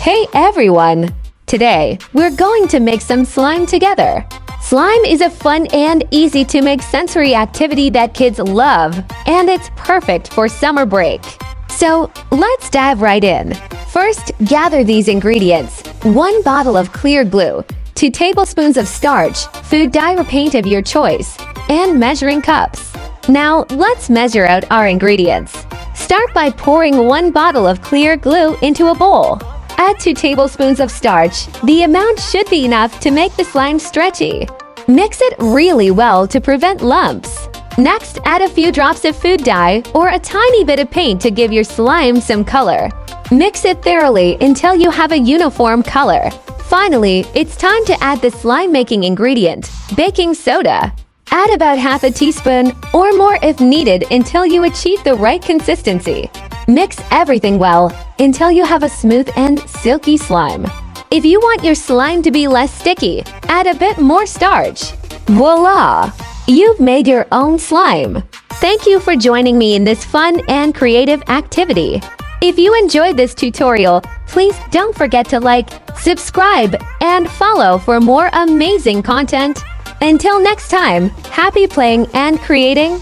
Hey everyone! Today, we're going to make some slime together. Slime is a fun and easy to make sensory activity that kids love, and it's perfect for summer break. So, let's dive right in. First, gather these ingredients: 1 bottle of clear glue, 2 tablespoons of starch, food dye or paint of your choice, and measuring cups. Now, let's measure out our ingredients. Start by pouring 1 bottle of clear glue into a bowl. Add 2 tablespoons of starch. The amount should be enough to make the slime stretchy. Mix it really well to prevent lumps. Next, add a few drops of food dye or a tiny bit of paint to give your slime some color. Mix it thoroughly until you have a uniform color. Finally, it's time to add the slime-making ingredient, baking soda. Add about half a teaspoon or more if needed until you achieve the right consistency. Mix everything well until you have a smooth and silky slime. If you want your slime to be less sticky, add a bit more starch. Voila! You've made your own slime. Thank you for joining me in this fun and creative activity. If you enjoyed this tutorial, please don't forget to like, subscribe, and follow for more amazing content. Until next time, happy playing and creating!